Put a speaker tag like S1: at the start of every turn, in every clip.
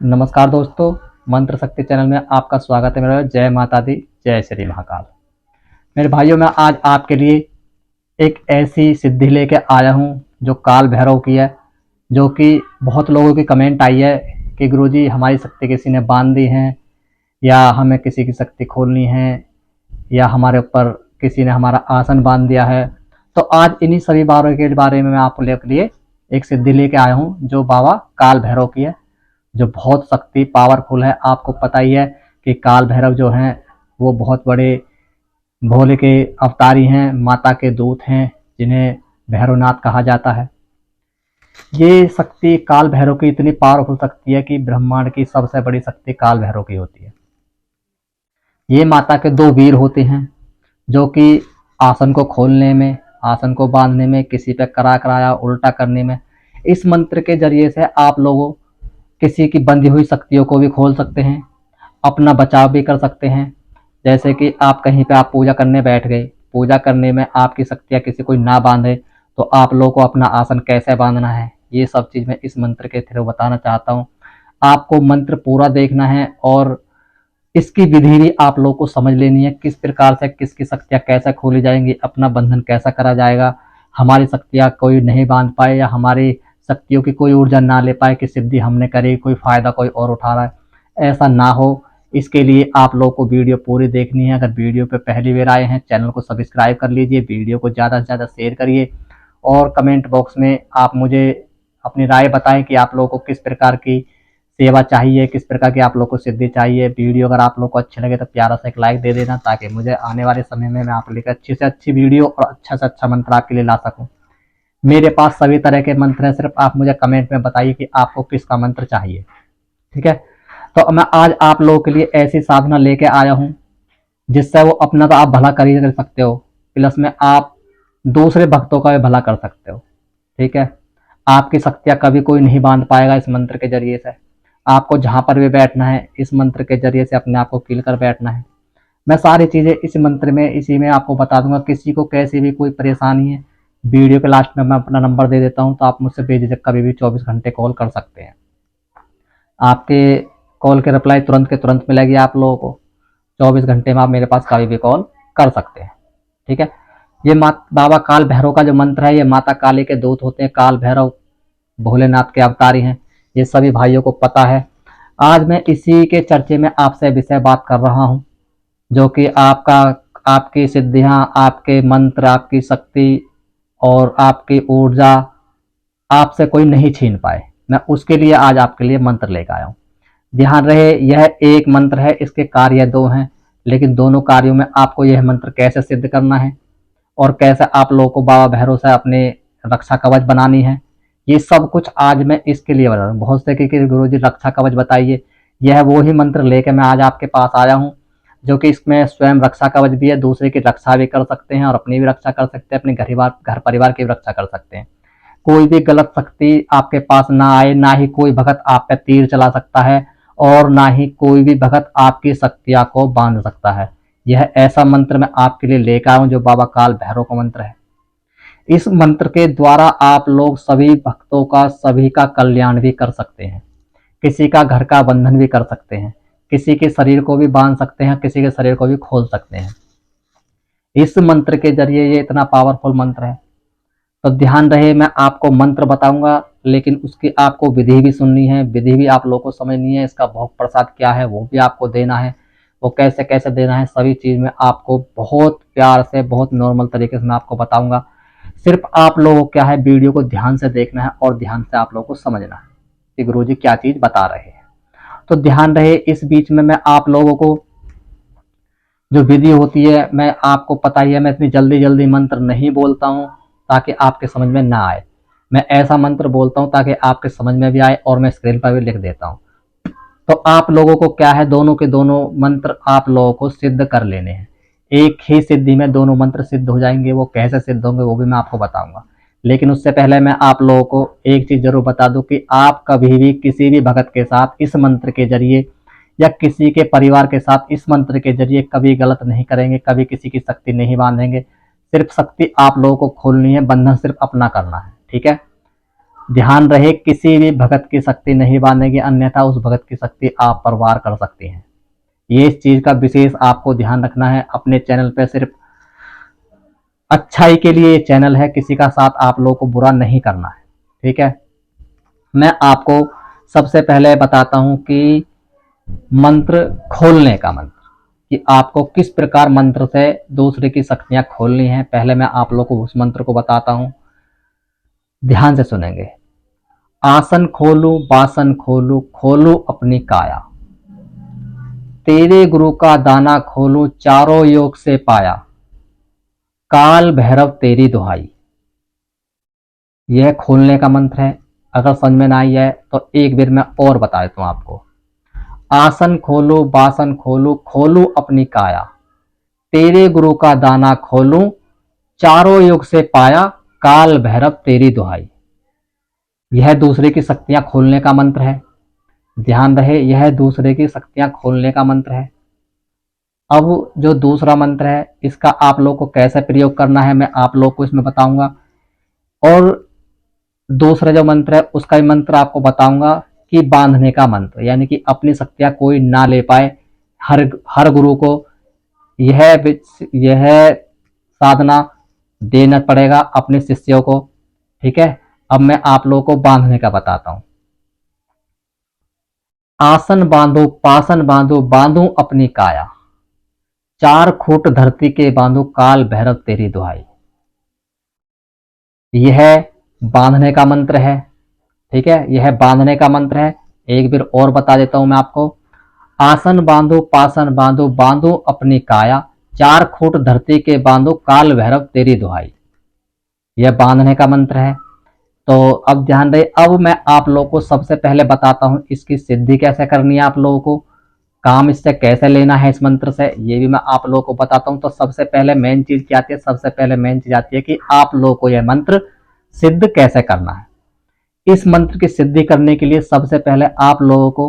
S1: नमस्कार दोस्तों, मंत्र शक्ति चैनल में आपका स्वागत है। मेरा जय माता दी, जय श्री महाकाल। मेरे भाइयों, मैं आज आपके लिए एक ऐसी सिद्धि लेके आया हूँ जो काल भैरव की है। जो कि बहुत लोगों की कमेंट आई है कि गुरुजी हमारी शक्ति किसी ने बांध दी है, या हमें किसी की शक्ति खोलनी है, या हमारे ऊपर किसी ने हमारा आसन बांध दिया है। तो आज इन्हीं सभी बारों के बारे में मैं आपके लिए एक सिद्धि लेके आया हूँ जो बाबा काल भैरव की है, जो बहुत शक्ति पावरफुल है। आपको पता ही है कि काल भैरव जो हैं वो बहुत बड़े भोले के अवतारी हैं, माता के दूत हैं, जिन्हें भैरवनाथ कहा जाता है। ये शक्ति काल भैरव की इतनी पावरफुल शक्ति है कि ब्रह्मांड की सबसे बड़ी शक्ति काल भैरव की होती है। ये माता के दो वीर होते हैं जो कि आसन को खोलने में, आसन को बांधने में, किसी पे करा कराया उल्टा करने में, इस मंत्र के जरिए से आप लोगों किसी की बंधी हुई शक्तियों को भी खोल सकते हैं, अपना बचाव भी कर सकते हैं। जैसे कि आप कहीं पे आप पूजा करने बैठ गए, पूजा करने में आपकी शक्तियाँ किसी कोई ना बांधे, तो आप लोगों को अपना आसन कैसे बांधना है, ये सब चीज़ मैं इस मंत्र के थ्रू बताना चाहता हूँ। आपको मंत्र पूरा देखना है और इसकी विधि भी आप लोगों को समझ लेनी है, किस प्रकार से किसकी शक्तियाँ कैसे खोली जाएंगी, अपना बंधन कैसा करा जाएगा। हमारी शक्तियाँ कोई नहीं बांध पाए या हमारी शक्तियों की कोई ऊर्जा ना ले पाए कि सिद्धि हमने करी, कोई फ़ायदा कोई और उठा रहा है, ऐसा ना हो। इसके लिए आप लोगों को वीडियो पूरी देखनी है। अगर वीडियो पे पहली बार आए हैं, चैनल को सब्सक्राइब कर लीजिए, वीडियो को ज़्यादा से ज़्यादा शेयर करिए, और कमेंट बॉक्स में आप मुझे अपनी राय बताएं कि आप लोगों को किस प्रकार की सेवा चाहिए, किस प्रकार की आप लोग को सिद्धि चाहिए। वीडियो अगर आप लोग को अच्छी लगे तो प्यारा सा एक लाइक दे देना, ताकि मुझे आने वाले समय में मैं आप लेकर अच्छी से अच्छी वीडियो और अच्छा से अच्छा मंत्र आपके लिए ला सकूं। मेरे पास सभी तरह के मंत्र हैं, सिर्फ आप मुझे कमेंट में बताइए कि आपको किसका मंत्र चाहिए। ठीक है, तो मैं आज आप लोगों के लिए ऐसी साधना लेके आया हूँ जिससे वो अपना तो आप भला कर ही कर सकते हो, प्लस में आप दूसरे भक्तों का भी भला कर सकते हो। ठीक है, आपकी शक्तियाँ कभी कोई नहीं बांध पाएगा इस मंत्र के जरिए से। आपको जहाँ पर भी बैठना है, इस मंत्र के जरिए से अपने आप को कील कर बैठना है। मैं सारी चीज़ें इस मंत्र में इसी में आपको बता दूंगा। किसी को कैसी भी कोई परेशानी है, वीडियो के लास्ट में मैं अपना नंबर दे देता हूँ, तो आप मुझसे बेझिझक कभी भी 24 घंटे कॉल कर सकते हैं। आपके कॉल के रिप्लाई तुरंत के तुरंत मिलेगी आप लोगों को। 24 घंटे में आप मेरे पास कभी भी कॉल कर सकते हैं। ठीक है, ये बाबा काल भैरव का जो मंत्र है, ये माता काली के दूत होते हैं। काल भैरव भोलेनाथ के अवतारी हैं, ये सभी भाइयों को पता है। आज मैं इसी के चर्चे में आपसे विषय बात कर रहा हूँ, जो कि आपकी सिद्धियां, आपके मंत्र, आपकी शक्ति और आपकी ऊर्जा आपसे कोई नहीं छीन पाए। मैं उसके लिए आज आपके लिए मंत्र लेकर आया हूँ। ध्यान रहे, यह एक मंत्र है, इसके कार्य दो हैं, लेकिन दोनों कार्यों में आपको यह मंत्र कैसे सिद्ध करना है और कैसे आप लोगों को बाबा भैरव से अपने रक्षा कवच बनानी है, ये सब कुछ आज मैं इसके लिए बता रहा हूँ। बहुत से कि गुरु जी रक्षा कवच बताइए, यह वो ही मंत्र लेकर मैं आज आपके पास आया हूँ, जो कि इसमें स्वयं रक्षा कवच भी है, दूसरे की रक्षा भी कर सकते हैं और अपनी भी रक्षा कर सकते हैं, अपने घर परिवार की भी रक्षा कर सकते हैं। कोई भी गलत शक्ति आपके पास ना आए, ना ही कोई भगत आप पे तीर चला सकता है, और ना ही कोई भी भगत आपकी शक्तियां को बांध सकता है। यह ऐसा मंत्र मैं आपके लिए लेकर आया हूँ जो बाबा काल भैरव का मंत्र है। इस मंत्र के द्वारा आप लोग सभी भक्तों का, सभी का कल्याण भी कर सकते हैं, किसी का घर का बंधन भी कर सकते हैं, किसी के शरीर को भी बांध सकते हैं, किसी के शरीर को भी खोल सकते हैं। इस मंत्र के जरिए ये इतना पावरफुल मंत्र है। तो ध्यान रहे, मैं आपको मंत्र बताऊंगा, लेकिन उसकी आपको विधि भी सुननी है, विधि भी आप लोगों को समझनी है। इसका भोग प्रसाद क्या है वो भी आपको देना है, वो कैसे कैसे देना है, सभी चीज़ में आपको बहुत प्यार से, बहुत नॉर्मल तरीके से मैं आपको बताऊंगा। सिर्फ आप लोगों को क्या है, वीडियो को ध्यान से देखना है और ध्यान से आप लोगों को समझना है कि गुरुजी क्या चीज़ बता रहे हैं। तो ध्यान रहे, इस बीच में मैं आप लोगों को जो विधि होती है, मैं आपको पता ही है, मैं इतनी जल्दी जल्दी मंत्र नहीं बोलता हूँ ताकि आपके समझ में ना आए। मैं ऐसा मंत्र बोलता हूँ ताकि आपके समझ में भी आए, और मैं स्क्रीन पर भी लिख देता हूँ। तो आप लोगों को क्या है, दोनों के दोनों मंत्र आप लोगों को सिद्ध कर लेने हैं। एक ही सिद्धि में दोनों मंत्र सिद्ध हो जाएंगे। वो कैसे सिद्ध होंगे वो भी मैं आपको बताऊंगा, लेकिन उससे पहले मैं आप लोगों को एक चीज़ जरूर बता दूं कि आप कभी भी किसी भी भगत के साथ इस मंत्र के जरिए, या किसी के परिवार के साथ इस मंत्र के जरिए कभी गलत नहीं करेंगे, कभी किसी की शक्ति नहीं बांधेंगे। सिर्फ शक्ति आप लोगों को खोलनी है, बंधन सिर्फ अपना करना है। ठीक है, ध्यान रहे किसी भी भगत की शक्ति नहीं बांधेगी, अन्यथा उस भगत की शक्ति आप पर वार कर सकती हैं। ये इस चीज का विशेष आपको ध्यान रखना है। अपने चैनल पे सिर्फ अच्छाई के लिए ये चैनल है, किसी का साथ आप लोगों को बुरा नहीं करना है। ठीक है, मैं आपको सबसे पहले बताता हूं कि मंत्र खोलने का मंत्र, कि आपको किस प्रकार मंत्र से दूसरे की शक्तियां खोलनी है। पहले मैं आप लोगों को उस मंत्र को बताता हूं, ध्यान से सुनेंगे। आसन खोलू बासन खोलू खोलू अपनी काया, तेरे गुरु का दाना खोलू चारों योग से पाया, काल भैरव तेरी दुहाई। यह खोलने का मंत्र है। अगर समझ में ना आई है तो एक बार मैं और बता देता हूं आपको। आसन खोलू बासन खोलू खोलू अपनी काया, तेरे गुरु का दाना खोलू चारों युग से पाया, काल भैरव तेरी दुहाई। यह दूसरे की शक्तियां खोलने का मंत्र है। ध्यान रहे, यह दूसरे की शक्तियां खोलने का मंत्र है। अब जो दूसरा मंत्र है, इसका आप लोग को कैसे प्रयोग करना है मैं आप लोग को इसमें बताऊंगा। और दूसरा जो मंत्र है उसका भी मंत्र आपको बताऊंगा कि बांधने का मंत्र, यानी कि अपनी शक्तियां कोई ना ले पाए। हर गुरु को यह साधना देना पड़ेगा अपने शिष्यों को। ठीक है, अब मैं आप लोगों को बांधने का बताता हूं। आसन बांधो पासन बांधो बांधो अपनी काया, चार खूट धरती के बांधो काल भैरव तेरी दुहाई। यह बांधने का मंत्र है। ठीक है, यह बांधने का मंत्र है। एक बार और बता देता हूं मैं आपको। आसन बांधो पासन बांधो बांधो अपनी काया, चार खूट धरती के बांधो काल भैरव तेरी दुहाई। यह बांधने का मंत्र है। तो अब ध्यान रहे, अब मैं आप लोगों को सबसे पहले बताता हूं इसकी सिद्धि कैसे करनी है, आप लोगों को काम इससे कैसे लेना है इस मंत्र से, ये भी मैं आप लोगों को बताता हूं। तो सबसे पहले मेन चीज क्या आती है, सबसे पहले मेन चीज आती है कि आप लोगों को यह मंत्र सिद्ध कैसे करना है। इस मंत्र की सिद्धि करने के लिए सबसे पहले आप लोगों को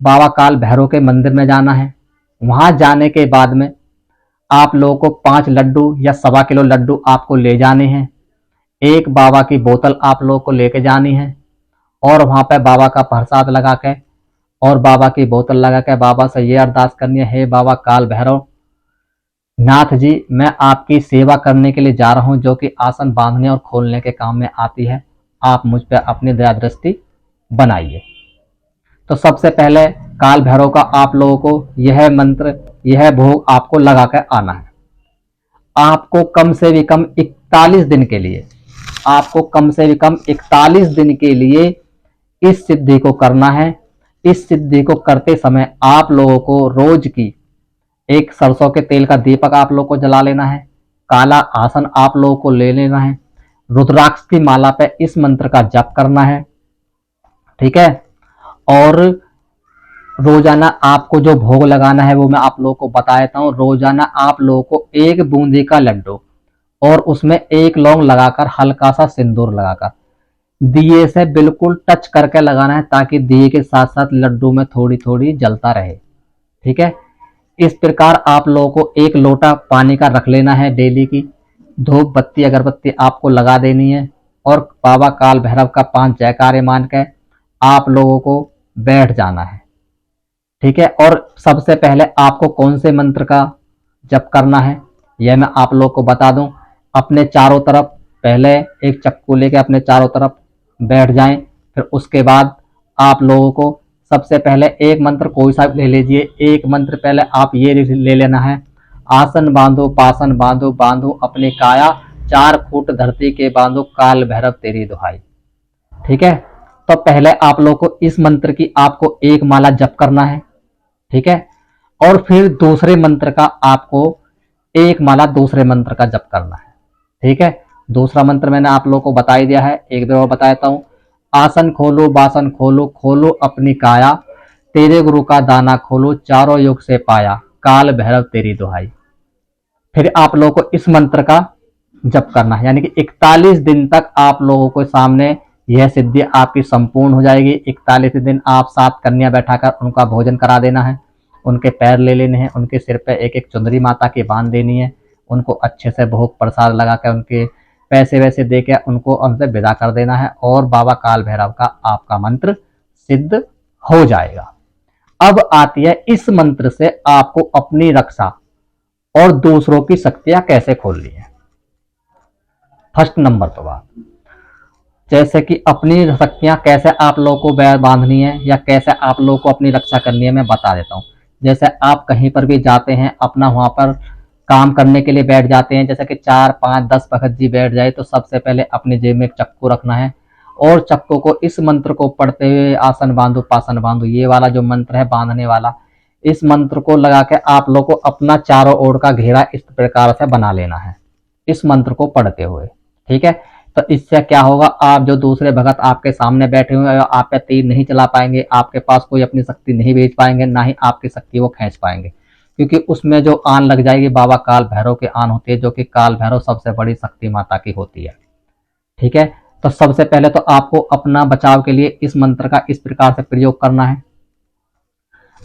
S1: बाबा काल भैरव के मंदिर में जाना है। वहां जाने के बाद में आप लोगों को 5 लड्डू या 1.25 किलो लड्डू आपको ले जाने हैं। एक बाबा की बोतल आप लोगों को लेके जानी है और वहां पे बाबा का प्रसाद लगा के और बाबा की बोतल लगा के बाबा से ये अरदास करनी है, हे बाबा काल भैरव नाथ जी, मैं आपकी सेवा करने के लिए जा रहा हूं, जो कि आसन बांधने और खोलने के काम में आती है। आप मुझ पर अपनी दया दृष्टि बनाइए। तो सबसे पहले काल भैरव का आप लोगों को यह मंत्र, यह भोग आपको लगा कर आना है। आपको कम से भी कम 41 दिन के लिए, आपको कम से भी कम 41 दिन के लिए इस सिद्धि को करना है। इस सिद्धि को करते समय आप लोगों को रोज की एक सरसों के तेल का दीपक आप लोगों को जला लेना है। काला आसन आप लोगों को ले लेना है। रुद्राक्ष की माला पे इस मंत्र का जप करना है। ठीक है, और रोजाना आपको जो भोग लगाना है वो मैं आप लोगों को बता देता हूँ। रोजाना आप लोगों को एक बूंदी का लड्डू और उसमें एक लौंग लगाकर हल्का सा सिंदूर लगाकर दिए से बिल्कुल टच करके लगाना है, ताकि दिए के साथ साथ लड्डू में थोड़ी थोड़ी जलता रहे। ठीक है, इस प्रकार आप लोगों को एक लोटा पानी का रख लेना है। डेली की धूप बत्ती अगरबत्ती आपको लगा देनी है और बाबा काल भैरव का 5 जयकारे मान के आप लोगों को बैठ जाना है। ठीक है, और सबसे पहले आपको कौन से मंत्र का जप करना है यह मैं आप लोगों को बता दूं। अपने चारों तरफ पहले एक चक्कू लेके अपने चारों तरफ बैठ जाएं। फिर उसके बाद आप लोगों को सबसे पहले एक मंत्र कोई सा ले लीजिए। एक मंत्र पहले आप ये ले लेना है, आसन बांधो पासन बांधो बांधो अपनी काया, चार फुट धरती के बांधो काल भैरव तेरी दुहाई। ठीक है, तो पहले आप लोग को इस मंत्र की आपको एक माला जप करना है। ठीक है, और फिर दूसरे मंत्र का आपको एक माला दूसरे मंत्र का जप करना है। ठीक है, दूसरा मंत्र मैंने आप लोगों को बता ही दिया है, एक बार और बता देता हूं। आसन खोलो बासन खोलो खोलो अपनी काया, तेरे गुरु का दाना खोलो चारों युग से पाया, काल भैरव तेरी दुहाई। फिर आप लोगों को इस मंत्र का जप करना है, यानी कि 41 दिन तक आप लोगों को सामने यह सिद्धि आपकी संपूर्ण हो जाएगी। 41 दिन आप 7 कन्या बैठाकर उनका भोजन करा देना है, उनके पैर ले लेने हैं, उनके सिर पे एक एक चुंदरी माता की बांध देनी है, उनको अच्छे से भोग प्रसाद लगा कर उनके पैसे वैसे दे के उनको उनसे विदा कर देना है और बाबा काल भैरव का आपका मंत्र सिद्ध हो जाएगा। अब आती है इस मंत्र से आपको अपनी रक्षा और दूसरों की शक्तियां कैसे खोलनी है। फर्स्ट नंबर तो बात, जैसे कि अपनी शक्तियां कैसे आप लोगों को बांधनी है या कैसे आप लोगों को अपनी रक्षा करनी है, मैं बता देता हूँ। जैसे आप कहीं पर भी जाते हैं, अपना वहां पर काम करने के लिए बैठ जाते हैं, जैसे कि 4, 5, 10 भगत जी बैठ जाए, तो सबसे पहले अपने जेब में एक चक्कू रखना है और चक्कू को इस मंत्र को पढ़ते हुए आसन बांधो पासन बांधो, ये वाला जो मंत्र है बांधने वाला, इस मंत्र को लगा के आप लोग को अपना चारों ओर का घेरा इस प्रकार से बना लेना है इस मंत्र को पढ़ते हुए। ठीक है, तो इससे क्या होगा, आप जो दूसरे भगत आपके सामने बैठे हुए हैं आप पे तीर नहीं चला पाएंगे, आपके पास कोई अपनी शक्ति नहीं भेज पाएंगे, ना ही आपकी शक्ति वो खींच पाएंगे, क्योंकि उसमें जो आन लग जाएगी बाबा काल भैरव की आन होती है, जो कि काल भैरव सबसे बड़ी शक्ति माता की होती है। ठीक है, तो सबसे पहले तो आपको अपना बचाव के लिए इस मंत्र का इस प्रकार से प्रयोग करना है।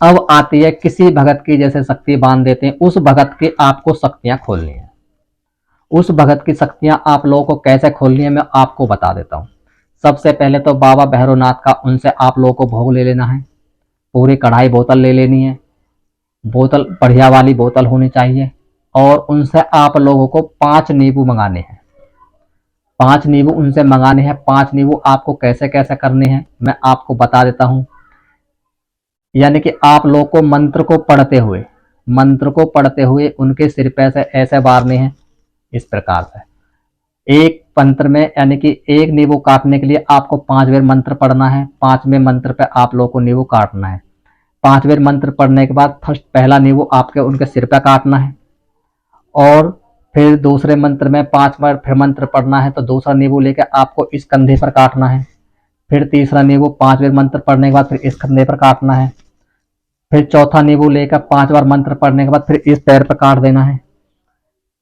S1: अब आती है किसी भगत की जैसे शक्ति बांध देते हैं, उस भगत की आपको शक्तियां खोलनी है। उस भगत की शक्तियां आप लोगों को कैसे खोलनी है मैं आपको बता देता हूं। सबसे पहले तो बाबा भैरवनाथ का उनसे आप लोगों को भोग ले लेना है, पूरी कढ़ाई बोतल ले लेनी है, बोतल बढ़िया वाली बोतल होनी चाहिए, और उनसे आप लोगों को 5 नींबू मंगाने हैं। 5 नींबू उनसे मंगाने हैं। 5 नींबू आपको कैसे कैसे करने हैं मैं आपको बता देता हूं। यानी कि आप लोग को मंत्र को पढ़ते हुए उनके सिर पे से ऐसे मारने हैं इस प्रकार से। एक मंत्र में यानी कि एक नींबू काटने के लिए आपको 5 बार मंत्र पढ़ना है। 5वें मंत्र पे आप लोग को नींबू काटना है। 5 बार मंत्र पढ़ने के बाद फर्स्ट पहला नींबू आपके उनके सिर पे काटना है, और फिर दूसरे मंत्र में 5 बार फिर मंत्र पढ़ना है, तो दूसरा नींबू लेकर आपको इस कंधे पर काटना है। फिर तीसरा नींबू 5 बार मंत्र पढ़ने के बाद फिर इस कंधे पर काटना है। फिर चौथा नींबू लेकर 5 बार मंत्र पढ़ने के बाद फिर इस पैर पर काट देना है।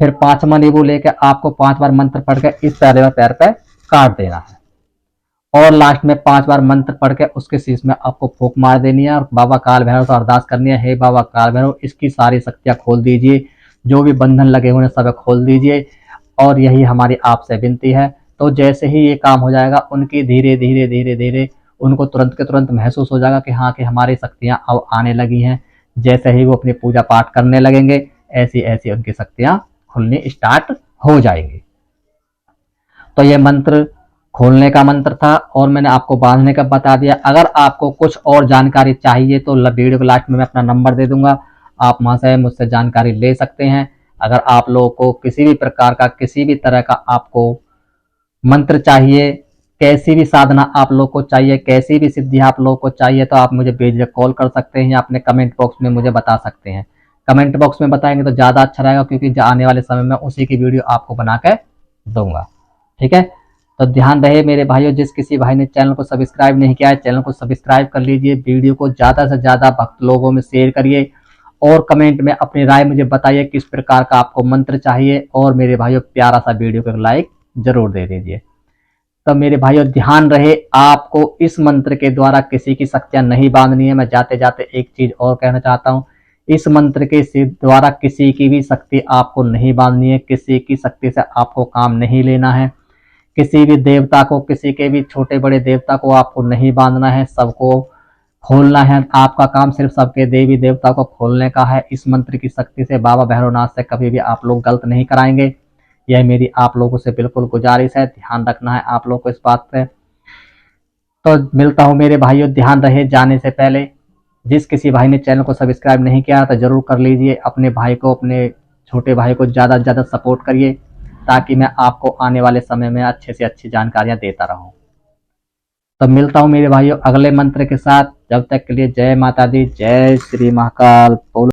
S1: फिर 5वां नींबू लेकर आपको 5 बार मंत्र पढ़ के इस पैर पे काट देना है, और लास्ट में 5 बार मंत्र पढ़ के उसके शीश में आपको फूंक मार देनी है और बाबा काल भैरव से अरदास करनी है, हे बाबा काल भैरव इसकी सारी शक्तियां खोल दीजिए, जो भी बंधन लगे हुए सब खोल दीजिए, और यही हमारी आपसे विनती है। तो जैसे ही ये काम हो जाएगा, उनकी धीरे धीरे धीरे धीरे उनको तुरंत के तुरंत महसूस हो जाएगा कि हाँ कि हमारी शक्तियां अब आने लगी हैं। जैसे ही वो अपनी पूजा पाठ करने लगेंगे, ऐसी ऐसी उनकी शक्तियां खुलनी स्टार्ट हो जाएंगी। तो ये मंत्र खोलने का मंत्र था और मैंने आपको बांधने का बता दिया। अगर आपको कुछ और जानकारी चाहिए तो वीडियो के लास्ट में मैं अपना नंबर दे दूंगा, आप वहां से मुझसे जानकारी ले सकते हैं। अगर आप लोगों को किसी भी प्रकार का किसी भी तरह का आपको मंत्र चाहिए, कैसी भी साधना आप लोग को चाहिए, कैसी भी सिद्धि आप लोग को चाहिए, तो आप मुझे बेझिझक कॉल कर सकते हैं या अपने कमेंट बॉक्स में मुझे बता सकते हैं। कमेंट बॉक्स में बताएंगे तो ज़्यादा अच्छा रहेगा, क्योंकि आने वाले समय में उसी की वीडियो आपको बना के दूंगा। ठीक है, तो ध्यान रहे मेरे भाइयों, जिस किसी भाई ने चैनल को सब्सक्राइब नहीं किया है, चैनल को सब्सक्राइब कर लीजिए, वीडियो को ज़्यादा से ज़्यादा भक्त लोगों में शेयर करिए, और कमेंट में अपनी राय मुझे बताइए किस प्रकार का आपको मंत्र चाहिए, और मेरे भाइयों प्यारा सा वीडियो को लाइक जरूर दे दीजिए। तो मेरे भाइयों ध्यान रहे, आपको इस मंत्र के द्वारा किसी की शक्तियां नहीं बांधनी है। मैं जाते जाते एक चीज और कहना चाहता हूं, इस मंत्र के द्वारा किसी की भी शक्ति आपको नहीं बांधनी है, किसी की शक्ति से आपको काम नहीं लेना है, किसी भी देवता को, किसी के भी छोटे बड़े देवता को आपको नहीं बांधना है, सबको खोलना है। आपका काम सिर्फ सबके देवी देवता को खोलने का है। इस मंत्र की शक्ति से बाबा भैरवनाथ से कभी भी आप लोग गलत नहीं कराएंगे, यह मेरी आप लोगों से बिल्कुल गुजारिश है, ध्यान रखना है आप लोग को इस बात पे। तो मिलता हूं मेरे भाइयों, ध्यान रहे जाने से पहले जिस किसी भाई ने चैनल को सब्सक्राइब नहीं किया तो जरूर कर लीजिए। अपने भाई को, अपने छोटे भाई को ज़्यादा से ज़्यादा सपोर्ट करिए, ताकि मैं आपको आने वाले समय में अच्छे से अच्छी जानकारियां देता रहूं। तो मिलता हूं मेरे भाइयों अगले मंत्र के साथ, जब तक के लिए जय माता दी, जय श्री महाकाल।